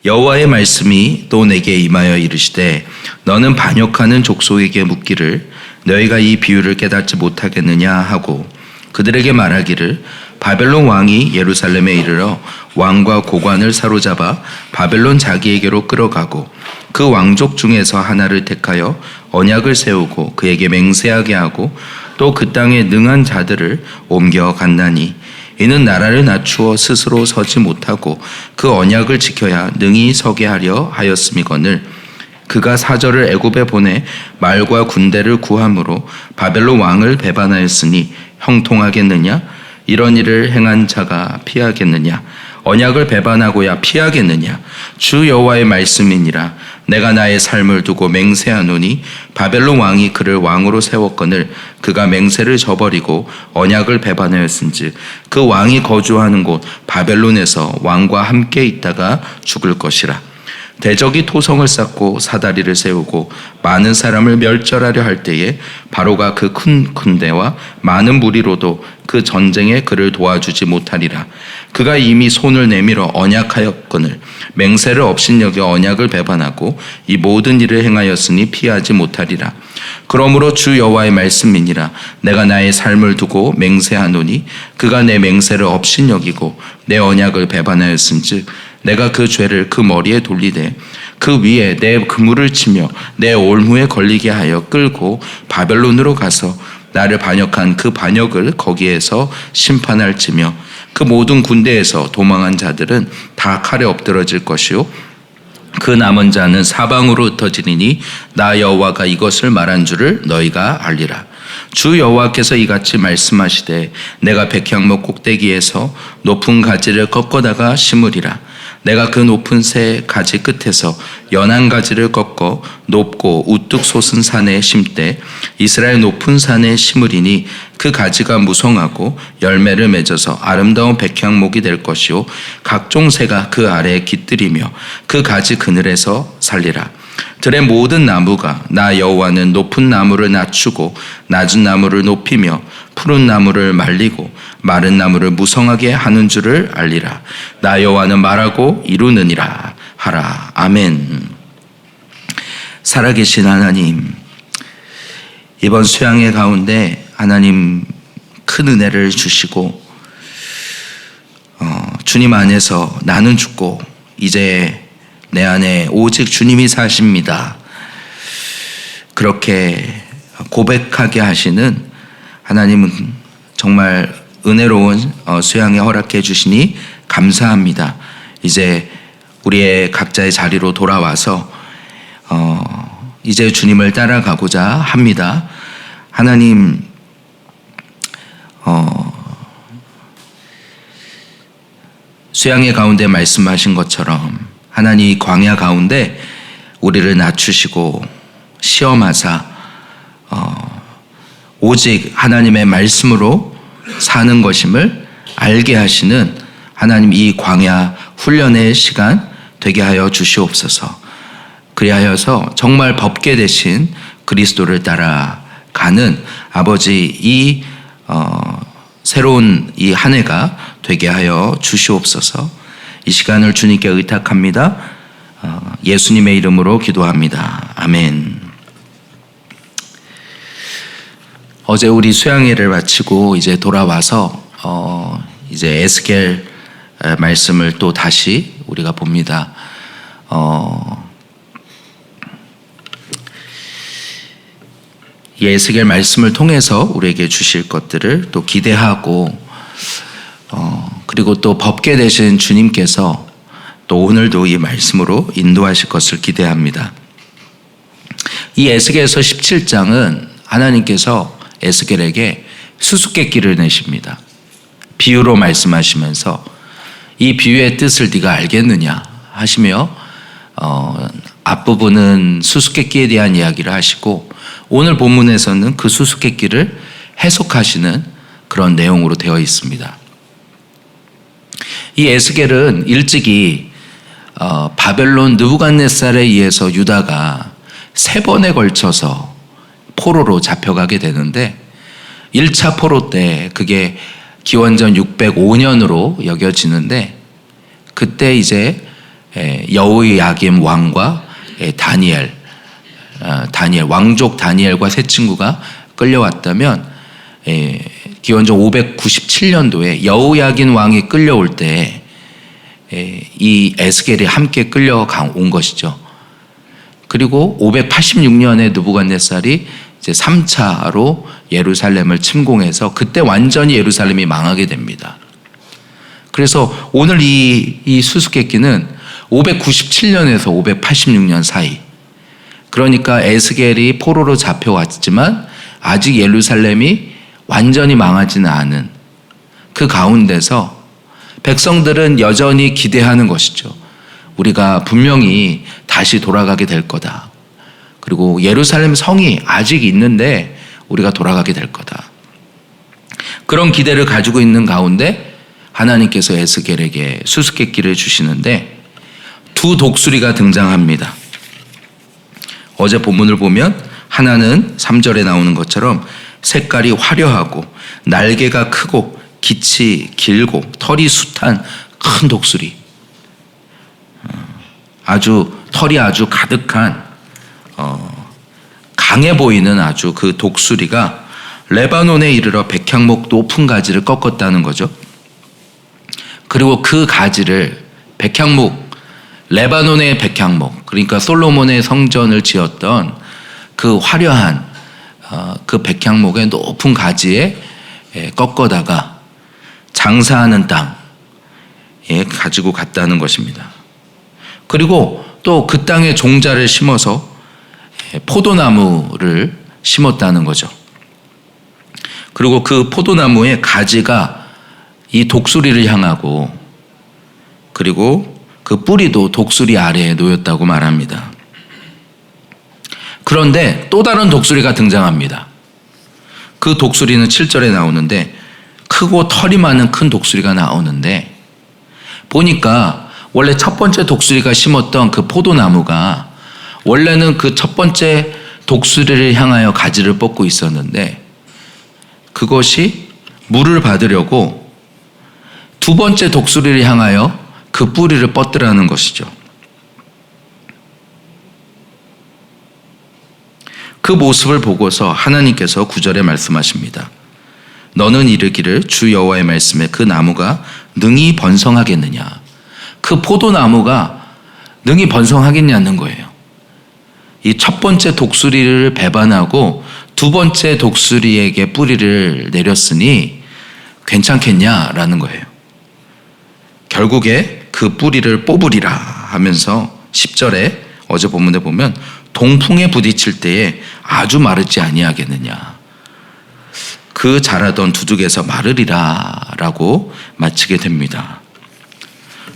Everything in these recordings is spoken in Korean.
여호와의 말씀이 또 내게 임하여 이르시되 너는 반역하는 족속에게 묻기를 너희가 이 비유를 깨닫지 못하겠느냐 하고 그들에게 말하기를 바벨론 왕이 예루살렘에 이르러 왕과 고관을 사로잡아 바벨론 자기에게로 끌어가고 그 왕족 중에서 하나를 택하여 언약을 세우고 그에게 맹세하게 하고 또 그 땅에 능한 자들을 옮겨 간다니 이는 나라를 낮추어 스스로 서지 못하고 그 언약을 지켜야 능히 서게 하려 하였음이거늘 그가 사절을 애굽에 보내 말과 군대를 구함으로 바벨론 왕을 배반하였으니 형통하겠느냐? 이런 일을 행한 자가 피하겠느냐? 언약을 배반하고야 피하겠느냐? 주 여호와의 말씀이니라. 내가 나의 삶을 두고 맹세하노니 바벨론 왕이 그를 왕으로 세웠거늘 그가 맹세를 저버리고 언약을 배반하였은즉 그 왕이 거주하는 곳 바벨론에서 왕과 함께 있다가 죽을 것이라. 대적이 토성을 쌓고 사다리를 세우고 많은 사람을 멸절하려 할 때에 바로가 그 큰 군대와 많은 무리로도 그 전쟁에 그를 도와주지 못하리라. 그가 이미 손을 내밀어 언약하였거늘 맹세를 업신여겨 언약을 배반하고 이 모든 일을 행하였으니 피하지 못하리라. 그러므로 주 여호와의 말씀이니라. 내가 나의 삶을 두고 맹세하노니 그가 내 맹세를 업신여기고 내 언약을 배반하였은즉 내가 그 죄를 그 머리에 돌리되 그 위에 내 그물을 치며 내 올무에 걸리게 하여 끌고 바벨론으로 가서 나를 반역한 그 반역을 거기에서 심판할지며 그 모든 군대에서 도망한 자들은 다 칼에 엎드러질 것이요 그 남은 자는 사방으로 흩어지리니 나 여호와가 이것을 말한 줄을 너희가 알리라. 주 여호와께서 이같이 말씀하시되 내가 백향목 꼭대기에서 높은 가지를 꺾어다가 심으리라. 내가 그 높은 새 가지 끝에서 연한 가지를 꺾어 높고 우뚝 솟은 산에 심되 이스라엘 높은 산에 심으리니 그 가지가 무성하고 열매를 맺어서 아름다운 백향목이 될 것이요 각종 새가 그 아래에 깃들이며 그 가지 그늘에서 살리라. 들의 모든 나무가 나 여호와는 높은 나무를 낮추고 낮은 나무를 높이며 푸른 나무를 말리고 마른 나무를 무성하게 하는 줄을 알리라. 나 여호와는 말하고 이루느니라 하라. 아멘. 살아계신 하나님, 이번 수양회 가운데 하나님 큰 은혜를 주시고 주님 안에서 나는 죽고 이제 내 안에 오직 주님이 사십니다. 그렇게 고백하게 하시는 하나님은 정말 은혜로운 수양회 허락해 주시니 감사합니다. 이제 우리의 각자의 자리로 돌아와서 이제 주님을 따라가고자 합니다. 하나님 수양회 가운데 말씀하신 것처럼 하나님 이 광야 가운데 우리를 낮추시고 시험하사 오직 하나님의 말씀으로 사는 것임을 알게 하시는 하나님 이 광야 훈련의 시간 되게 하여 주시옵소서. 그리하여서 정말 법계 되신 그리스도를 따라가는 아버지 이 새로운 이 한 해가 되게 하여 주시옵소서. 이 시간을 주님께 의탁합니다. 예수님의 이름으로 기도합니다. 아멘. 어제 우리 수양회를 마치고 이제 돌아와서 이제 에스겔 말씀을 또 다시 우리가 봅니다. 이 에스겔 말씀을 통해서 우리에게 주실 것들을 또 기대하고 그리고 또 법계 되신 주님께서 또 오늘도 이 말씀으로 인도하실 것을 기대합니다. 이 에스겔서 17장은 하나님께서 에스겔에게 수수께끼를 내십니다. 비유로 말씀하시면서 이 비유의 뜻을 네가 알겠느냐 하시며 앞부분은 수수께끼에 대한 이야기를 하시고 오늘 본문에서는 그 수수께끼를 해석하시는 그런 내용으로 되어 있습니다. 이 에스겔은 일찍이 바벨론 느부갓네살에 의해서 유다가 3번에 걸쳐서 포로로 잡혀가게 되는데 1차 포로 때 그게 기원전 605년으로 여겨지는데 그때 이제 여호야김 왕과 다니엘 왕족 다니엘과 세 친구가 끌려왔다면 기원전 597년도에 여호야긴 왕이 끌려올 때 이 에스겔이 함께 끌려온 것이죠. 그리고 586년에 느부갓네살이 이제 3차로 예루살렘을 침공해서 그때 완전히 예루살렘이 망하게 됩니다. 그래서 오늘 이 수수께끼는 597년에서 586년 사이, 그러니까 에스겔이 포로로 잡혀왔지만 아직 예루살렘이 완전히 망하지는 않은 그 가운데서 백성들은 여전히 기대하는 것이죠. 우리가 분명히 다시 돌아가게 될 거다. 그리고 예루살렘 성이 아직 있는데 우리가 돌아가게 될 거다. 그런 기대를 가지고 있는 가운데 하나님께서 에스겔에게 수수께끼를 주시는데 두 독수리가 등장합니다. 어제 본문을 보면 하나는 3절에 나오는 것처럼 색깔이 화려하고 날개가 크고 깃이 길고 털이 숱한 큰 독수리, 털이 아주 가득한 강해 보이는 아주 그 독수리가 레바논에 이르러 백향목 높은 가지를 꺾었다는 거죠. 그리고 그 가지를 레바논의 백향목, 그러니까 솔로몬의 성전을 지었던 그 화려한 그 백향목의 높은 가지에 꺾어다가 장사하는 땅에 가지고 갔다는 것입니다. 그리고 또 그 땅에 종자를 심어서 포도나무를 심었다는 거죠. 그리고 그 포도나무의 가지가 이 독수리를 향하고 그리고 그 뿌리도 독수리 아래에 놓였다고 말합니다. 그런데 또 다른 독수리가 등장합니다. 그 독수리는 7절에 나오는데 크고 털이 많은 큰 독수리가 나오는데 보니까 원래 첫 번째 독수리가 심었던 그 포도나무가 원래는 그 첫 번째 독수리를 향하여 가지를 뻗고 있었는데 그것이 물을 받으려고 두 번째 독수리를 향하여 그 뿌리를 뻗으라는 것이죠. 그 모습을 보고서 하나님께서 9절에 말씀하십니다. 너는 이르기를 주 여호와의 말씀에 그 나무가 능히 번성하겠느냐. 그 포도나무가 능히 번성하겠냐는 거예요. 이 첫 번째 독수리를 배반하고 두 번째 독수리에게 뿌리를 내렸으니 괜찮겠냐라는 거예요. 결국에 그 뿌리를 뽑으리라 하면서 10절에 어제 본문에 보면 동풍에 부딪힐 때에 아주 마르지 아니하겠느냐. 그 자라던 두둑에서 마르리라 라고 마치게 됩니다.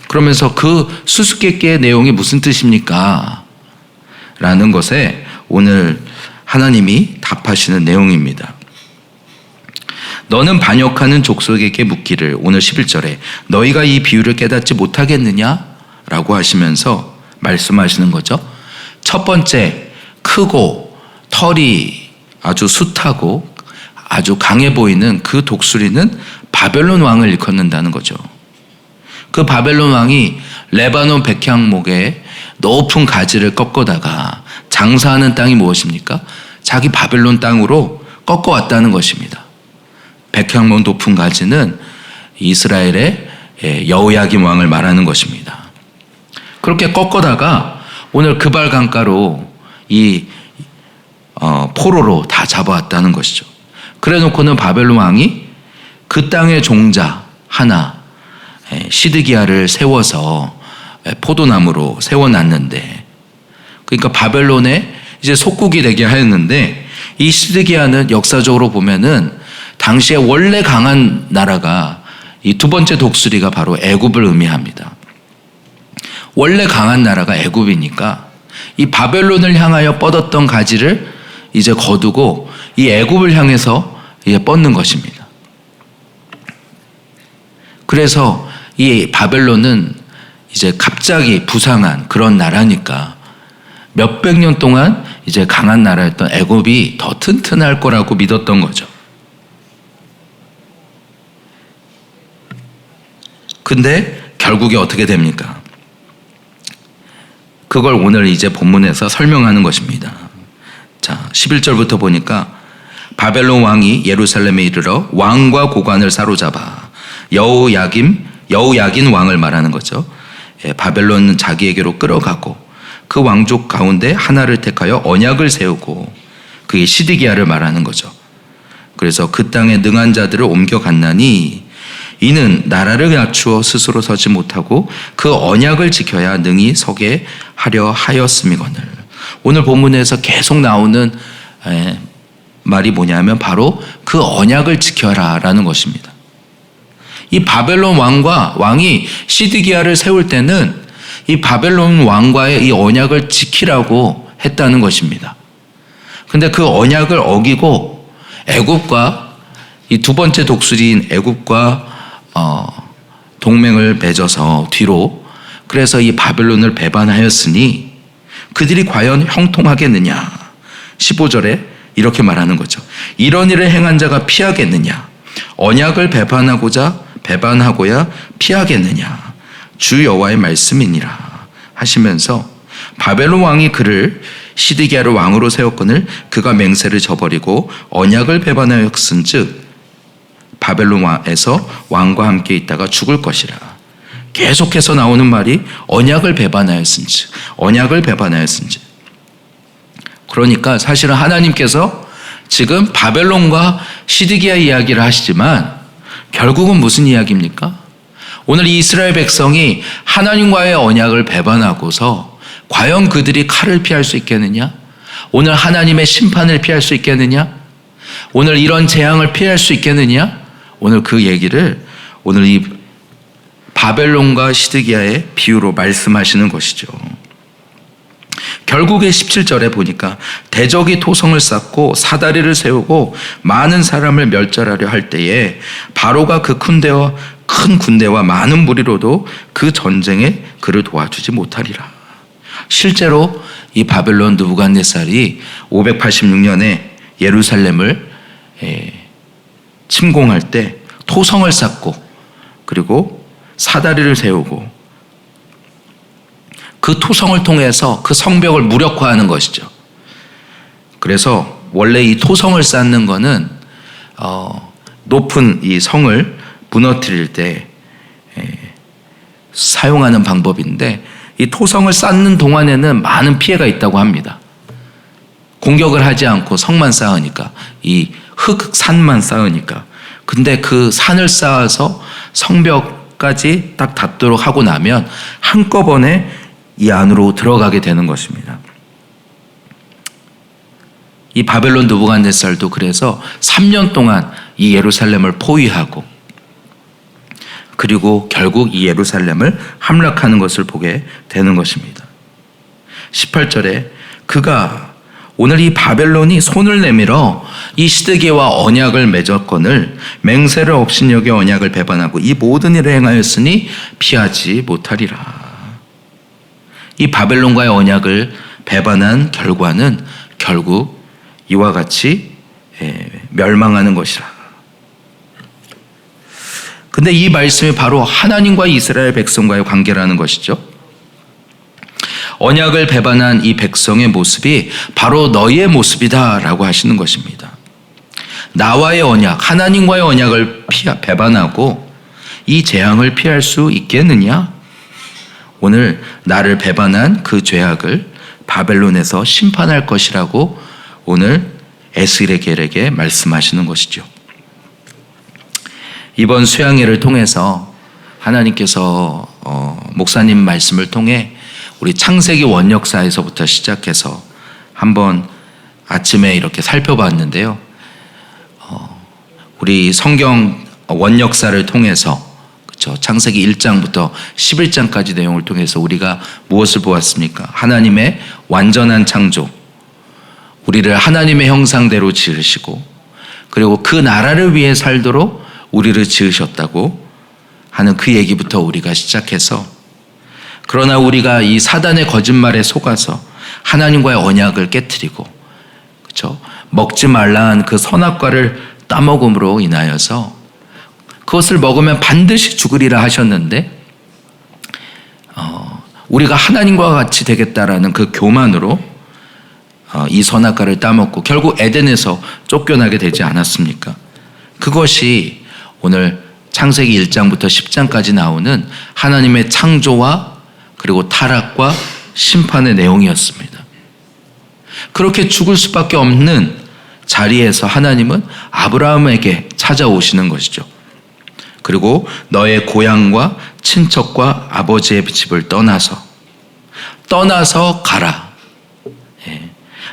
그러면서 그 수수께끼의 내용이 무슨 뜻입니까? 라는 것에 오늘 하나님이 답하시는 내용입니다. 너는 반역하는 족속에게 묻기를, 오늘 11절에 너희가 이 비유를 깨닫지 못하겠느냐? 라고 하시면서 말씀하시는 거죠. 첫 번째, 크고 털이 아주 숱하고 아주 강해 보이는 그 독수리는 바벨론 왕을 일컫는다는 거죠. 그 바벨론 왕이 레바논 백향목에 높은 가지를 꺾어다가 장사하는 땅이 무엇입니까? 자기 바벨론 땅으로 꺾어왔다는 것입니다. 백향목 높은 가지는 이스라엘의 여호야김 왕을 말하는 것입니다. 그렇게 꺾어다가 오늘 그발 강가로 이 포로로 다 잡아왔다는 것이죠. 그래 놓고는 바벨론 왕이 그 땅의 종자 하나 시드기야를 세워서 포도나무로 세워놨는데, 그러니까 바벨론에 이제 속국이 되게 하였는데, 이 시드기야는 역사적으로 보면은 당시에 원래 강한 나라가 이 두 번째 독수리가 바로 애굽을 의미합니다. 원래 강한 나라가 애굽이니까 이 바벨론을 향하여 뻗었던 가지를 이제 거두고 이 애굽을 향해서 이제 뻗는 것입니다. 그래서 이 바벨론은 이제 갑자기 부상한 그런 나라니까 몇백 년 동안 이제 강한 나라였던 애굽이 더 튼튼할 거라고 믿었던 거죠. 근데 결국에 어떻게 됩니까? 그걸 오늘 이제 본문에서 설명하는 것입니다. 자, 11절부터 보니까 바벨론 왕이 예루살렘에 이르러 왕과 고관을 사로잡아 여우야긴 왕을 말하는 거죠. 바벨론 자기에게로 끌어가고 그 왕족 가운데 하나를 택하여 언약을 세우고, 그게 시드기야를 말하는 거죠. 그래서 그 땅에 능한 자들을 옮겨갔나니 이는 나라를 갖추어 스스로 서지 못하고 그 언약을 지켜야 능히 서게 하려 하였음이거늘. 오늘 본문에서 계속 나오는 말이 뭐냐면 바로 그 언약을 지켜라 라는 것입니다. 이 바벨론 왕이 시드기야를 세울 때는 이 바벨론 왕과의 이 언약을 지키라고 했다는 것입니다. 근데 그 언약을 어기고 애굽과 이 두 번째 독수리인 애굽과 동맹을 맺어서 뒤로, 그래서 이 바벨론을 배반하였으니 그들이 과연 형통하겠느냐. 15절에 이렇게 말하는 거죠. 이런 일을 행한 자가 피하겠느냐. 언약을 배반하고야 피하겠느냐. 주 여호와의 말씀이니라 하시면서 바벨론 왕이 그를 시드기야를 왕으로 세웠거늘 그가 맹세를 저버리고 언약을 배반하였은즉 바벨론에서 왕과 함께 있다가 죽을 것이라. 계속해서 나오는 말이 언약을 배반하였은즉. 그러니까 사실은 하나님께서 지금 바벨론과 시드기야 이야기를 하시지만 결국은 무슨 이야기입니까? 오늘 이 이스라엘 백성이 하나님과의 언약을 배반하고서 과연 그들이 칼을 피할 수 있겠느냐? 오늘 하나님의 심판을 피할 수 있겠느냐? 오늘 이런 재앙을 피할 수 있겠느냐? 오늘 그 얘기를 오늘 이 바벨론과 시드기야의 비유로 말씀하시는 것이죠. 결국에 17절에 보니까 대적이 토성을 쌓고 사다리를 세우고 많은 사람을 멸절하려 할 때에 바로가 그 큰 군대와 많은 무리로도 그 전쟁에 그를 도와주지 못하리라. 실제로 이 바벨론 느부갓네살이 586년에 예루살렘을 침공할 때 토성을 쌓고 그리고 사다리를 세우고 그 토성을 통해서 그 성벽을 무력화하는 것이죠. 그래서 원래 이 토성을 쌓는 거는 높은 이 성을 무너뜨릴 때 사용하는 방법인데, 이 토성을 쌓는 동안에는 많은 피해가 있다고 합니다. 공격을 하지 않고 성만 쌓으니까, 이 흙산만 쌓으니까. 근데 그 산을 쌓아서 성벽까지 딱 닿도록 하고 나면 한꺼번에 이 안으로 들어가게 되는 것입니다. 이 바벨론 느부갓네살도 그래서 3년 동안 이 예루살렘을 포위하고 그리고 결국 이 예루살렘을 함락하는 것을 보게 되는 것입니다. 18절에 그가 오늘 이 바벨론이 손을 내밀어 이 시드기야와 언약을 맺었거늘 맹세를 업신여겨 언약을 배반하고 이 모든 일을 행하였으니 피하지 못하리라. 이 바벨론과의 언약을 배반한 결과는 결국 이와 같이 멸망하는 것이라. 근데 이 말씀이 바로 하나님과 이스라엘 백성과의 관계라는 것이죠. 언약을 배반한 이 백성의 모습이 바로 너희의 모습이다라고 하시는 것입니다. 나와의 언약, 하나님과의 언약을 배반하고 이 재앙을 피할 수 있겠느냐? 오늘 나를 배반한 그 죄악을 바벨론에서 심판할 것이라고 오늘 에스겔에게 말씀하시는 것이죠. 이번 수양회를 통해서 하나님께서 목사님 말씀을 통해 우리 창세기 원역사에서부터 시작해서 한번 아침에 이렇게 살펴봤는데요. 우리 성경 원역사를 통해서 그렇죠? 창세기 1장부터 11장까지 내용을 통해서 우리가 무엇을 보았습니까? 하나님의 완전한 창조, 우리를 하나님의 형상대로 지으시고 그리고 그 나라를 위해 살도록 우리를 지으셨다고 하는 그 얘기부터 우리가 시작해서, 그러나 우리가 이 사단의 거짓말에 속아서 하나님과의 언약을 깨트리고 그렇죠? 먹지 말라는 그 선악과를 따먹음으로 인하여서 그것을 먹으면 반드시 죽으리라 하셨는데 우리가 하나님과 같이 되겠다라는 그 교만으로 이 선악과를 따먹고 결국 에덴에서 쫓겨나게 되지 않았습니까? 그것이 오늘 창세기 1장부터 10장까지 나오는 하나님의 창조와 그리고 타락과 심판의 내용이었습니다. 그렇게 죽을 수밖에 없는 자리에서 하나님은 아브라함에게 찾아오시는 것이죠. 그리고 너의 고향과 친척과 아버지의 집을 떠나서 가라.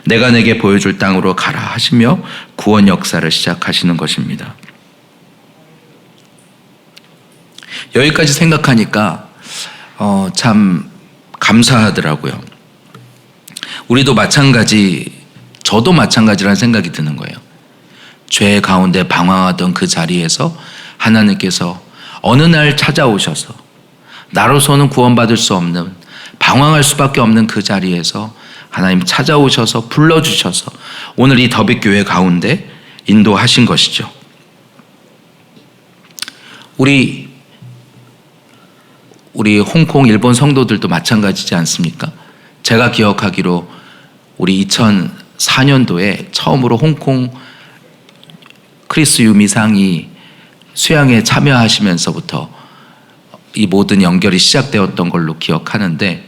내가 내게 보여줄 땅으로 가라 하시며 구원 역사를 시작하시는 것입니다. 여기까지 생각하니까 참 감사하더라고요. 우리도 저도 마찬가지라는 생각이 드는 거예요. 죄 가운데 방황하던 그 자리에서 하나님께서 어느 날 찾아오셔서 나로서는 구원받을 수 없는 방황할 수밖에 없는 그 자리에서 하나님 찾아오셔서 불러주셔서 오늘 이 더빅교회 가운데 인도하신 것이죠. 우리 홍콩 일본 성도들도 마찬가지지 않습니까? 제가 기억하기로 우리 2004년도에 처음으로 홍콩 크리스 유미상이 수양에 참여하시면서부터 이 모든 연결이 시작되었던 걸로 기억하는데,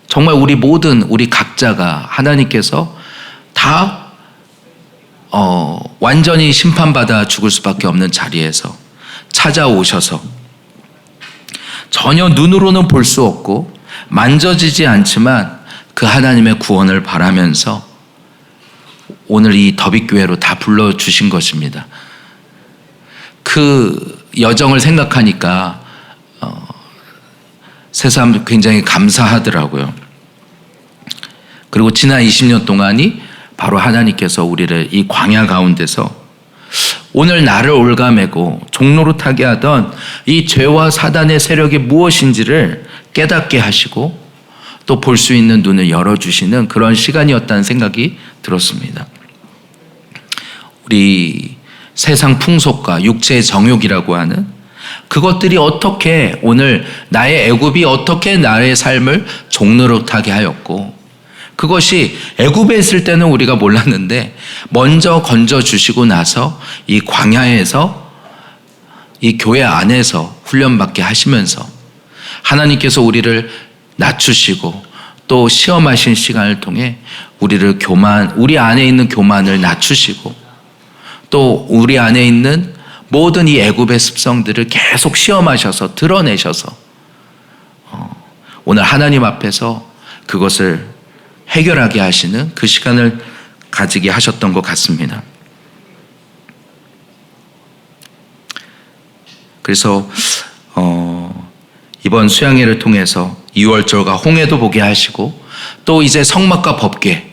정말 우리 각자가 하나님께서 다 완전히 심판받아 죽을 수밖에 없는 자리에서 찾아오셔서 전혀 눈으로는 볼 수 없고 만져지지 않지만 그 하나님의 구원을 바라면서 오늘 이 더빅교회로 다 불러주신 것입니다. 그 여정을 생각하니까 새삼 굉장히 감사하더라고요. 그리고 지난 20년 동안이 바로 하나님께서 우리를 이 광야 가운데서 오늘 나를 올가매고 종로로 타게 하던 이 죄와 사단의 세력이 무엇인지를 깨닫게 하시고 또 볼 수 있는 눈을 열어주시는 그런 시간이었다는 생각이 들었습니다. 우리 세상 풍속과 육체의 정욕이라고 하는 그것들이 어떻게 오늘 나의 애굽이 어떻게 나의 삶을 종로로 타게 하였고, 그것이 애굽에 있을 때는 우리가 몰랐는데 먼저 건져주시고 나서 이 광야에서 이 교회 안에서 훈련받게 하시면서 하나님께서 우리를 낮추시고 또 시험하신 시간을 통해 우리 안에 있는 교만을 낮추시고 또 우리 안에 있는 모든 이 애굽의 습성들을 계속 시험하셔서 드러내셔서 오늘 하나님 앞에서 그것을 해결하게 하시는 그 시간을 가지게 하셨던 것 같습니다. 그래서 이번 수양회를 통해서 2월절과 홍해도 보게 하시고 또 이제 성막과 법궤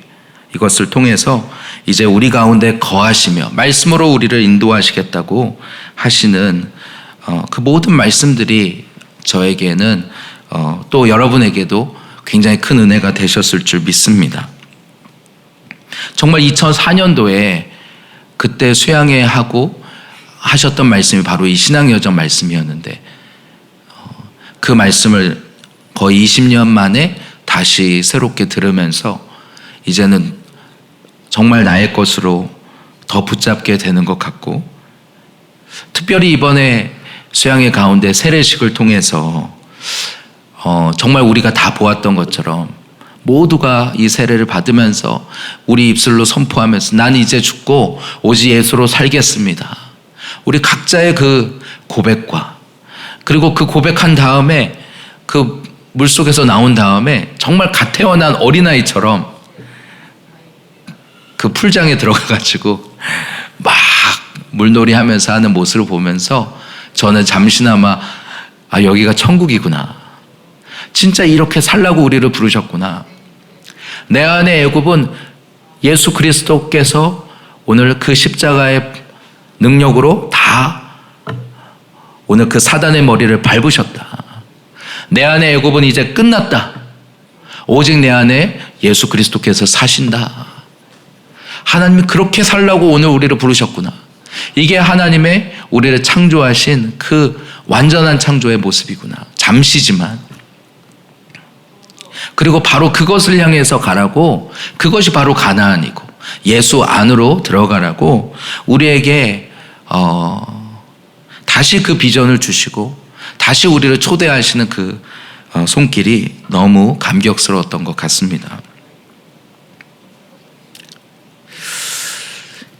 이것을 통해서 이제 우리 가운데 거하시며 말씀으로 우리를 인도하시겠다고 하시는 그 모든 말씀들이 저에게는 또 여러분에게도 굉장히 큰 은혜가 되셨을 줄 믿습니다. 정말 2004년도에 그때 수양회 하고 하셨던 말씀이 바로 이 신앙여정 말씀이었는데 그 말씀을 거의 20년 만에 다시 새롭게 들으면서 이제는 정말 나의 것으로 더 붙잡게 되는 것 같고, 특별히 이번에 수양회 가운데 세례식을 통해서 정말 우리가 다 보았던 것처럼 모두가 이 세례를 받으면서 우리 입술로 선포하면서 난 이제 죽고 오직 예수로 살겠습니다. 우리 각자의 그 고백과 그리고 그 고백한 다음에 그 물속에서 나온 다음에 정말 갓 태어난 어린아이처럼 그 풀장에 들어가가지고 막 물놀이 하면서 하는 모습을 보면서 저는 잠시나마 여기가 천국이구나. 진짜 이렇게 살라고 우리를 부르셨구나. 내 안의 애굽은 예수 그리스도께서 오늘 그 십자가의 능력으로 다 오늘 그 사단의 머리를 밟으셨다. 내 안의 애굽은 이제 끝났다. 오직 내 안에 예수 그리스도께서 사신다. 하나님이 그렇게 살라고 오늘 우리를 부르셨구나. 이게 하나님의 우리를 창조하신 그 완전한 창조의 모습이구나. 잠시지만. 그리고 바로 그것을 향해서 가라고, 그것이 바로 가나안이고 예수 안으로 들어가라고 우리에게 다시 그 비전을 주시고 다시 우리를 초대하시는 그 손길이 너무 감격스러웠던 것 같습니다.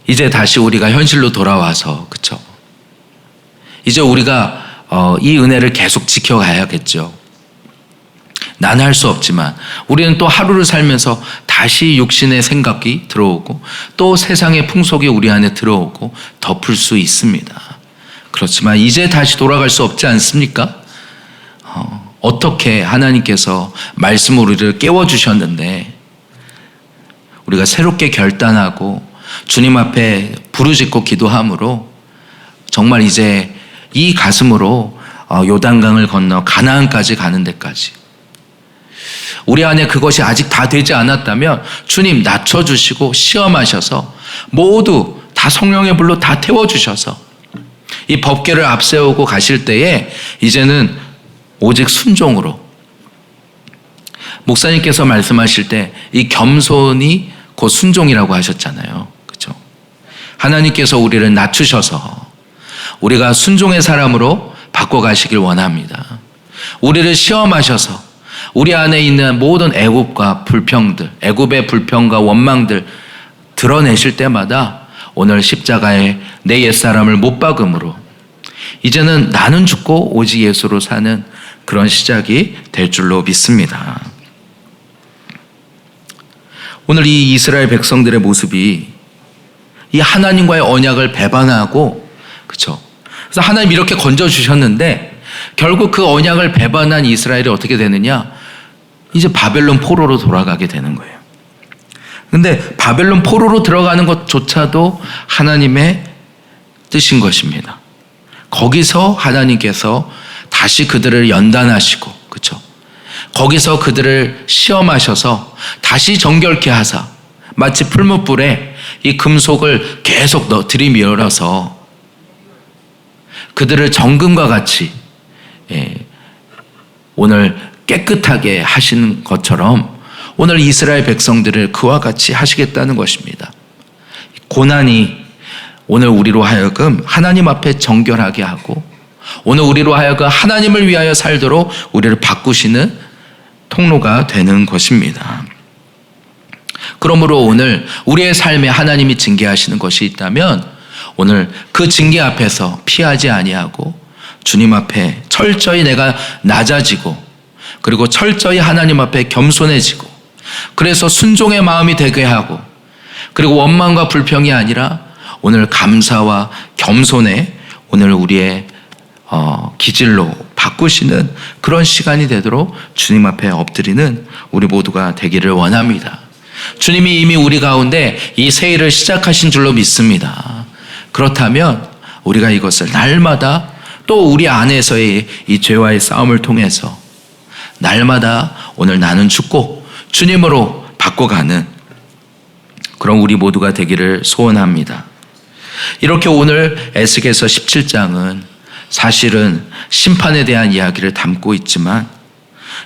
이제 다시 우리가 현실로 돌아와서, 그쵸? 이제 우리가 이 은혜를 계속 지켜가야겠죠. 나는 할 수 없지만 우리는 또 하루를 살면서 다시 육신의 생각이 들어오고 또 세상의 풍속이 우리 안에 들어오고 덮을 수 있습니다. 그렇지만 이제 다시 돌아갈 수 없지 않습니까? 어떻게 하나님께서 말씀으로 우리를 깨워주셨는데 우리가 새롭게 결단하고 주님 앞에 부르짖고 기도함으로 정말 이제 이 가슴으로 요단강을 건너 가나안까지 가는 데까지 우리 안에 그것이 아직 다 되지 않았다면 주님 낮춰주시고 시험하셔서 모두 다 성령의 불로 다 태워주셔서 이 법궤를 앞세우고 가실 때에 이제는 오직 순종으로, 목사님께서 말씀하실 때 이 겸손이 곧 순종이라고 하셨잖아요. 그렇죠? 하나님께서 우리를 낮추셔서 우리가 순종의 사람으로 바꿔가시길 원합니다. 우리를 시험하셔서 우리 안에 있는 모든 애굽과 불평들, 애굽의 불평과 원망들 드러내실 때마다 오늘 십자가에 내 옛사람을 못 박음으로 이제는 나는 죽고 오직 예수로 사는 그런 시작이 될 줄로 믿습니다. 오늘 이 이스라엘 백성들의 모습이 이 하나님과의 언약을 배반하고, 그렇죠? 그래서 하나님 이렇게 건져주셨는데 결국 그 언약을 배반한 이스라엘이 어떻게 되느냐? 이제 바벨론 포로로 돌아가게 되는 거예요. 근데 바벨론 포로로 들어가는 것조차도 하나님의 뜻인 것입니다. 거기서 하나님께서 다시 그들을 연단하시고, 그렇죠? 거기서 그들을 시험하셔서 다시 정결케 하사 마치 풀무불에 이 금속을 계속 들이밀어서 그들을 정금과 같이 오늘 깨끗하게 하시는 것처럼 오늘 이스라엘 백성들을 그와 같이 하시겠다는 것입니다. 고난이 오늘 우리로 하여금 하나님 앞에 정결하게 하고 오늘 우리로 하여금 하나님을 위하여 살도록 우리를 바꾸시는 통로가 되는 것입니다. 그러므로 오늘 우리의 삶에 하나님이 징계하시는 것이 있다면 오늘 그 징계 앞에서 피하지 아니하고 주님 앞에 철저히 내가 낮아지고 그리고 철저히 하나님 앞에 겸손해지고 그래서 순종의 마음이 되게 하고 그리고 원망과 불평이 아니라 오늘 감사와 겸손에 오늘 우리의 기질로 바꾸시는 그런 시간이 되도록 주님 앞에 엎드리는 우리 모두가 되기를 원합니다. 주님이 이미 우리 가운데 이 새해를 시작하신 줄로 믿습니다. 그렇다면 우리가 이것을 날마다 또 우리 안에서의 이 죄와의 싸움을 통해서 날마다 오늘 나는 죽고 주님으로 바꿔가는 그런 우리 모두가 되기를 소원합니다. 이렇게 오늘 에스겔서 17장은 사실은 심판에 대한 이야기를 담고 있지만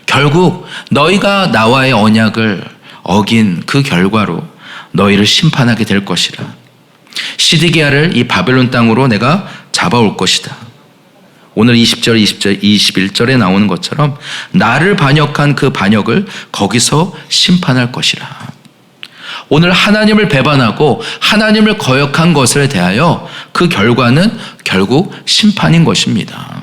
결국 너희가 나와의 언약을 어긴 그 결과로 너희를 심판하게 될 것이라. 시드기야를 이 바벨론 땅으로 내가 잡아올 것이다. 오늘 20절, 20절, 21절에 나오는 것처럼 나를 반역한 그 반역을 거기서 심판할 것이라. 오늘 하나님을 배반하고 하나님을 거역한 것에 대하여 그 결과는 결국 심판인 것입니다.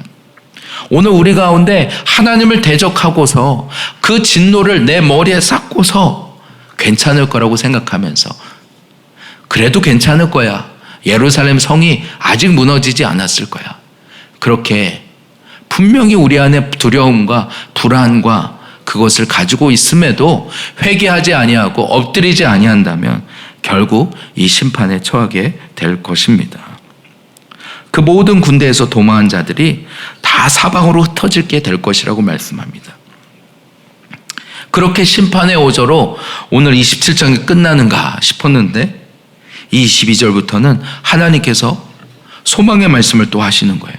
오늘 우리 가운데 하나님을 대적하고서 그 진노를 내 머리에 쌓고서 괜찮을 거라고 생각하면서 그래도 괜찮을 거야. 예루살렘 성이 아직 무너지지 않았을 거야. 그렇게 분명히 우리 안에 두려움과 불안과 그것을 가지고 있음에도 회개하지 아니하고 엎드리지 아니한다면 결국 이 심판에 처하게 될 것입니다. 그 모든 군대에서 도망한 자들이 다 사방으로 흩어지게 될 것이라고 말씀합니다. 그렇게 심판의 오저로 오늘 27장이 끝나는가 싶었는데 이 22절부터는 하나님께서 소망의 말씀을 또 하시는 거예요.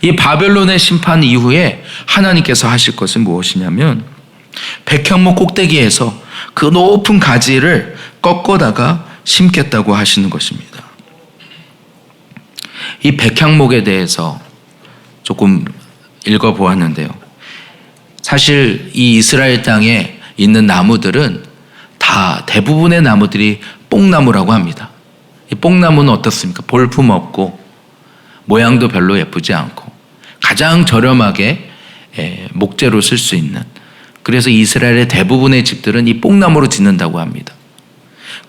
이 바벨론의 심판 이후에 하나님께서 하실 것은 무엇이냐면 백향목 꼭대기에서 그 높은 가지를 꺾어다가 심겠다고 하시는 것입니다. 이 백향목에 대해서 조금 읽어보았는데요. 사실 이 이스라엘 땅에 있는 나무들은 다 대부분의 나무들이 뽕나무라고 합니다. 이 뽕나무는 어떻습니까? 볼품 없고 모양도 별로 예쁘지 않고 가장 저렴하게 목재로 쓸 수 있는, 그래서 이스라엘의 대부분의 집들은 이 뽕나무로 짓는다고 합니다.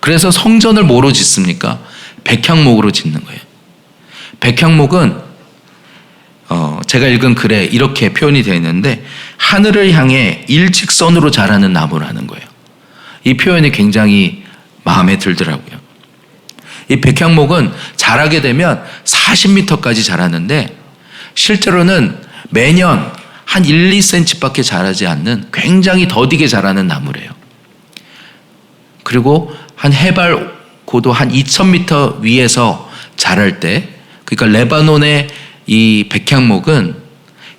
그래서 성전을 뭐로 짓습니까? 백향목으로 짓는 거예요. 백향목은 제가 읽은 글에 이렇게 표현이 되어 있는데 하늘을 향해 일직선으로 자라는 나무라는 거예요. 이 표현이 굉장히 마음에 들더라고요. 이 백향목은 자라게 되면 40m까지 자라는데 실제로는 매년 한 1, 2cm밖에 자라지 않는 굉장히 더디게 자라는 나무래요. 그리고 한 해발 고도 한 2000m 위에서 자랄 때, 그러니까 레바논의 이 백향목은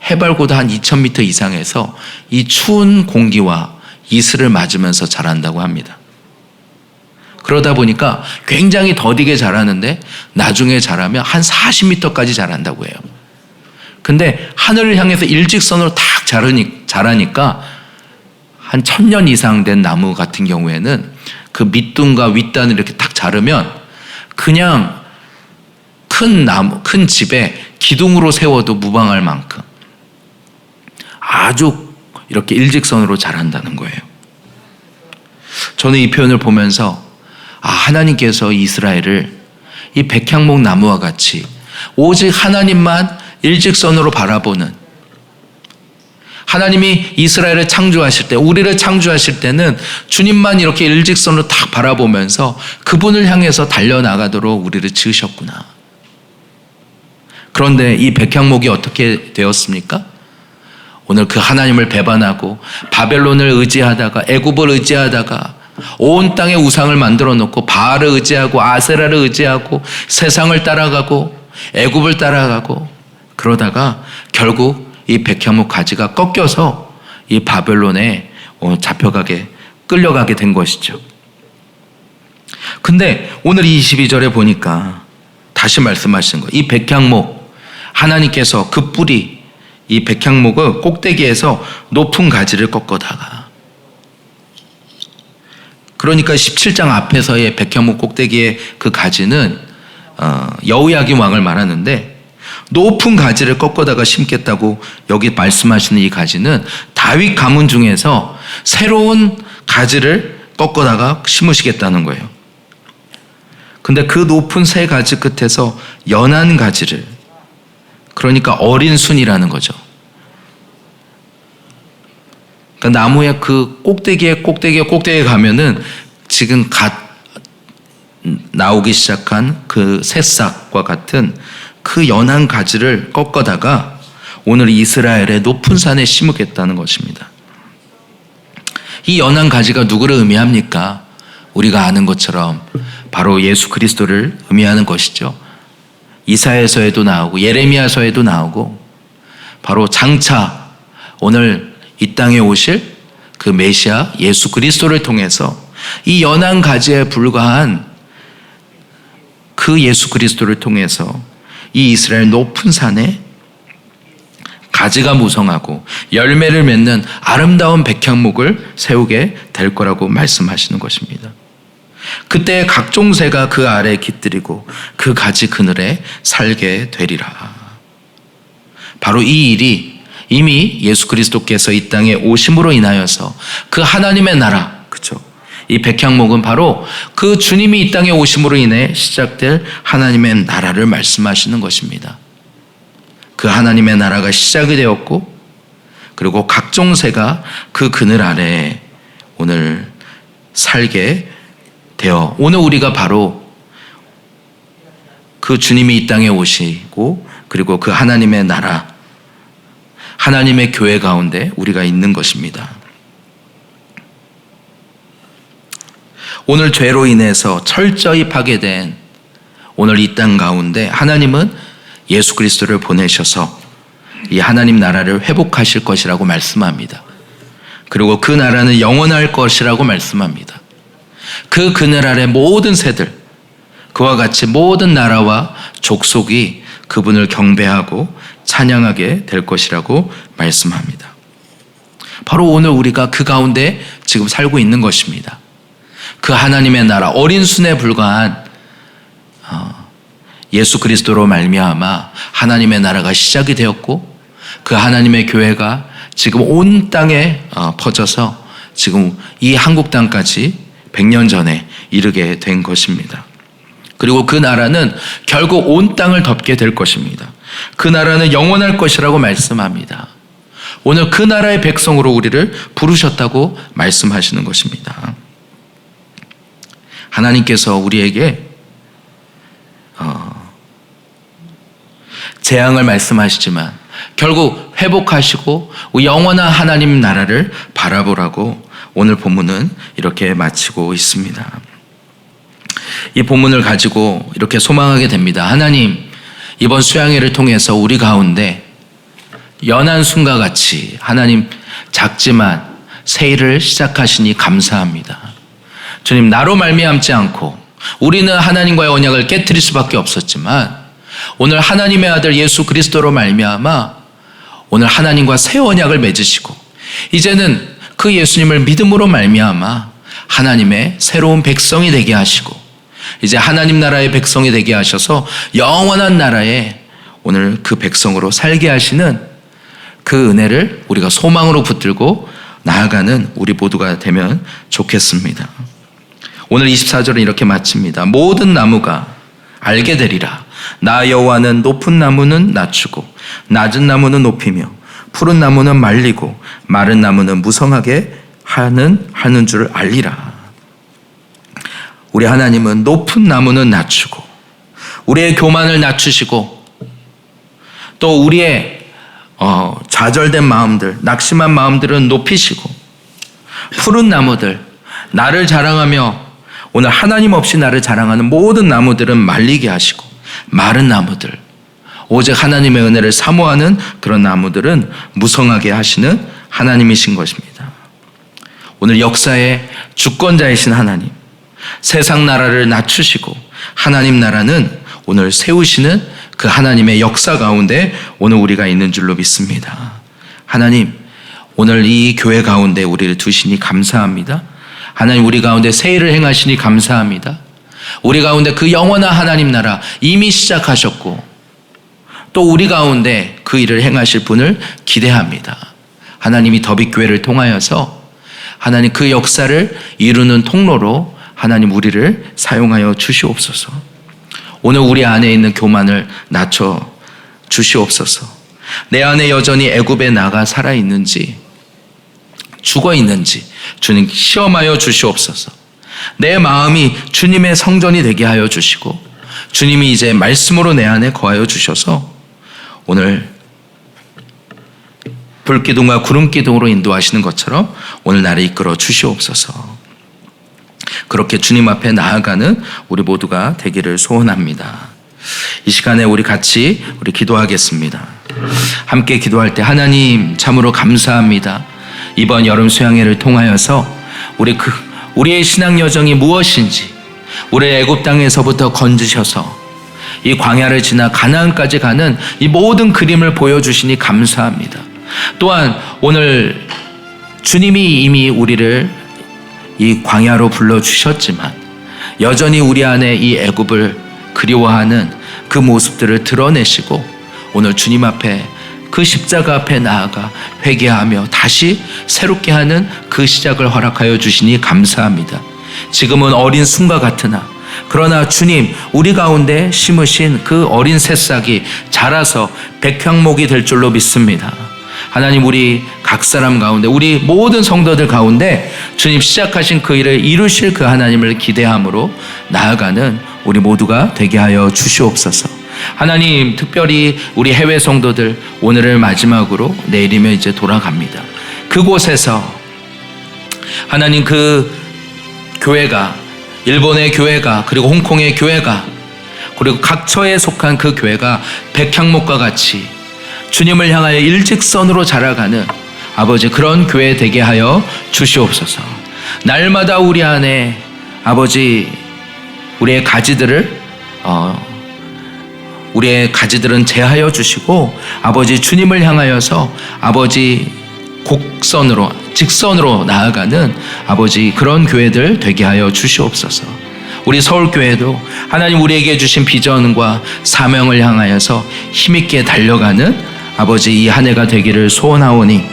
해발 고도 한 2000m 이상에서 이 추운 공기와 이슬을 맞으면서 자란다고 합니다. 그러다 보니까 굉장히 더디게 자라는데 나중에 자라면 한 40m까지 자란다고 해요. 근데 하늘을 향해서 일직선으로 탁 자라니까 한 1000년 이상 된 나무 같은 경우에는 그 밑둥과 윗단을 이렇게 탁 자르면 그냥 큰 집에 기둥으로 세워도 무방할 만큼 아주 이렇게 일직선으로 자란다는 거예요. 저는 이 표현을 보면서 하나님께서 이스라엘을 이 백향목 나무와 같이 오직 하나님만 일직선으로 바라보는, 하나님이 이스라엘을 창조하실 때, 우리를 창조하실 때는 주님만 이렇게 일직선으로 딱 바라보면서 그분을 향해서 달려나가도록 우리를 지으셨구나. 그런데 이 백향목이 어떻게 되었습니까? 오늘 그 하나님을 배반하고 바벨론을 의지하다가 애굽을 의지하다가 온 땅에 우상을 만들어 놓고 바알을 의지하고 아세라를 의지하고 세상을 따라가고 애굽을 따라가고 그러다가 결국 이 백향목 가지가 꺾여서 이 바벨론에 끌려가게 된 것이죠. 근데 오늘 이 22절에 보니까 다시 말씀하신 거예요. 이 백향목, 하나님께서 그 뿌리, 이 백향목을 꼭대기에서 높은 가지를 꺾어다가, 그러니까 17장 앞에서의 백향목 꼭대기의 그 가지는 여호야긴 왕을 말하는데 높은 가지를 꺾어다가 심겠다고 여기 말씀하시는 이 가지는 다윗 가문 중에서 새로운 가지를 꺾어다가 심으시겠다는 거예요. 근데 그 높은 새 가지 끝에서 연한 가지를, 그러니까 어린 순이라는 거죠. 그러니까 나무의 그 꼭대기에 가면은 지금 갓 나오기 시작한 그 새싹과 같은 그 연한 가지를 꺾어다가 오늘 이스라엘의 높은 산에 심으겠다는 것입니다. 이 연한 가지가 누구를 의미합니까? 우리가 아는 것처럼 바로 예수 그리스도를 의미하는 것이죠. 이사야서에도 나오고 예레미야서에도 나오고 바로 장차 오늘 이 땅에 오실 그 메시아 예수 그리스도를 통해서 이 연한 가지에 불과한 그 예수 그리스도를 통해서 이 이스라엘 높은 산에 가지가 무성하고 열매를 맺는 아름다운 백향목을 세우게 될 거라고 말씀하시는 것입니다. 그때 각종 새가 그 아래에 깃들이고 그 가지 그늘에 살게 되리라. 바로 이 일이 이미 예수 그리스도께서 이 땅에 오심으로 인하여서 그 하나님의 나라, 그렇죠? 이 백향목은 바로 그 주님이 이 땅에 오심으로 인해 시작될 하나님의 나라를 말씀하시는 것입니다. 그 하나님의 나라가 시작이 되었고, 그리고 각종 새가 그 그늘 아래에 오늘 살게 되어, 오늘 우리가 바로 그 주님이 이 땅에 오시고, 그리고 그 하나님의 나라, 하나님의 교회 가운데 우리가 있는 것입니다. 오늘 죄로 인해서 철저히 파괴된 오늘 이 땅 가운데 하나님은 예수 그리스도를 보내셔서 이 하나님 나라를 회복하실 것이라고 말씀합니다. 그리고 그 나라는 영원할 것이라고 말씀합니다. 그 그늘 아래 모든 새들, 그와 같이 모든 나라와 족속이 그분을 경배하고 찬양하게 될 것이라고 말씀합니다. 바로 오늘 우리가 그 가운데 지금 살고 있는 것입니다. 그 하나님의 나라, 어린 순에 불과한 예수 그리스도로 말미암아 하나님의 나라가 시작이 되었고, 그 하나님의 교회가 지금 온 땅에 퍼져서 지금 이 한국 땅까지 100년 전에 이르게 된 것입니다. 그리고 그 나라는 결국 온 땅을 덮게 될 것입니다. 그 나라는 영원할 것이라고 말씀합니다. 오늘 그 나라의 백성으로 우리를 부르셨다고 말씀하시는 것입니다. 하나님께서 우리에게 재앙을 말씀하시지만 결국 회복하시고 영원한 하나님 나라를 바라보라고 오늘 본문은 이렇게 마치고 있습니다. 이 본문을 가지고 이렇게 소망하게 됩니다. 하나님, 이번 수양회를 통해서 우리 가운데 연한 순과 같이 하나님 작지만 새 일을 시작하시니 감사합니다. 주님, 나로 말미암지 않고 우리는 하나님과의 언약을 깨트릴 수밖에 없었지만 오늘 하나님의 아들 예수 그리스도로 말미암아 오늘 하나님과 새 언약을 맺으시고 이제는 그 예수님을 믿음으로 말미암아 하나님의 새로운 백성이 되게 하시고 이제 하나님 나라의 백성이 되게 하셔서 영원한 나라에 오늘 그 백성으로 살게 하시는 그 은혜를 우리가 소망으로 붙들고 나아가는 우리 모두가 되면 좋겠습니다. 오늘 24절은 이렇게 마칩니다. 모든 나무가 알게 되리라. 나 여호와는 높은 나무는 낮추고 낮은 나무는 높이며 푸른 나무는 말리고 마른 나무는 무성하게 하는 줄 알리라. 우리 하나님은 높은 나무는 낮추고 우리의 교만을 낮추시고 또 우리의 좌절된 마음들, 낙심한 마음들은 높이시고 푸른 나무들, 나를 자랑하며 오늘 하나님 없이 나를 자랑하는 모든 나무들은 말리게 하시고 마른 나무들, 오직 하나님의 은혜를 사모하는 그런 나무들은 무성하게 하시는 하나님이신 것입니다. 오늘 역사의 주권자이신 하나님, 세상 나라를 낮추시고 하나님 나라는 오늘 세우시는 그 하나님의 역사 가운데 오늘 우리가 있는 줄로 믿습니다. 하나님, 오늘 이 교회 가운데 우리를 두시니 감사합니다. 하나님, 우리 가운데 새 일을 행하시니 감사합니다. 우리 가운데 그 영원한 하나님 나라 이미 시작하셨고 또 우리 가운데 그 일을 행하실 분을 기대합니다. 하나님이 더빅교회를 통하여서 하나님 그 역사를 이루는 통로로 하나님 우리를 사용하여 주시옵소서. 오늘 우리 안에 있는 교만을 낮춰 주시옵소서. 내 안에 여전히 애굽의 나가 살아있는지 죽어있는지 주님 시험하여 주시옵소서. 내 마음이 주님의 성전이 되게 하여 주시고 주님이 이제 말씀으로 내 안에 거하여 주셔서 오늘 불기둥과 구름기둥으로 인도하시는 것처럼 오늘 나를 이끌어 주시옵소서. 그렇게 주님 앞에 나아가는 우리 모두가 되기를 소원합니다. 이 시간에 우리 같이 기도하겠습니다. 함께 기도할 때 하나님 참으로 감사합니다. 이번 여름 수양회를 통하여서 우리의 신앙 여정이 무엇인지 우리의 애굽 땅에서부터 건지셔서 이 광야를 지나 가나안까지 가는 이 모든 그림을 보여주시니 감사합니다. 또한 오늘 주님이 이미 우리를 이 광야로 불러주셨지만 여전히 우리 안에 이 애굽을 그리워하는 그 모습들을 드러내시고 오늘 주님 앞에 그 십자가 앞에 나아가 회개하며 다시 새롭게 하는 그 시작을 허락하여 주시니 감사합니다. 지금은 어린 순과 같으나 그러나 주님 우리 가운데 심으신 그 어린 새싹이 자라서 백향목이 될 줄로 믿습니다. 하나님 우리 각 사람 가운데 우리 모든 성도들 가운데 주님 시작하신 그 일을 이루실 그 하나님을 기대함으로 나아가는 우리 모두가 되게 하여 주시옵소서. 하나님 특별히 우리 해외 성도들 오늘을 마지막으로 내일이면 이제 돌아갑니다. 그곳에서 하나님 그 교회가 일본의 교회가 그리고 홍콩의 교회가 그리고 각처에 속한 그 교회가 백향목과 같이 주님을 향하여 일직선으로 자라가는 아버지 그런 교회 되게 하여 주시옵소서. 날마다 우리 안에 아버지 우리의 가지들은 제하여 주시고 아버지 주님을 향하여서 아버지 곡선으로 직선으로 나아가는 아버지 그런 교회들 되게 하여 주시옵소서. 우리 서울교회도 하나님 우리에게 주신 비전과 사명을 향하여서 힘있게 달려가는 아버지 이 한 해가 되기를 소원하오니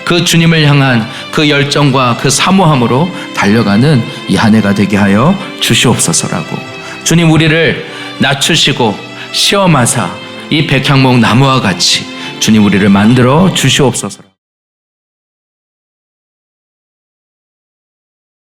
그 주님을 향한 그 열정과 그 사모함으로 달려가는 이 한 해가 되게 하여 주시옵소서라고. 주님 우리를 낮추시고 시험하사 이 백향목 나무와 같이 주님 우리를 만들어 주시옵소서.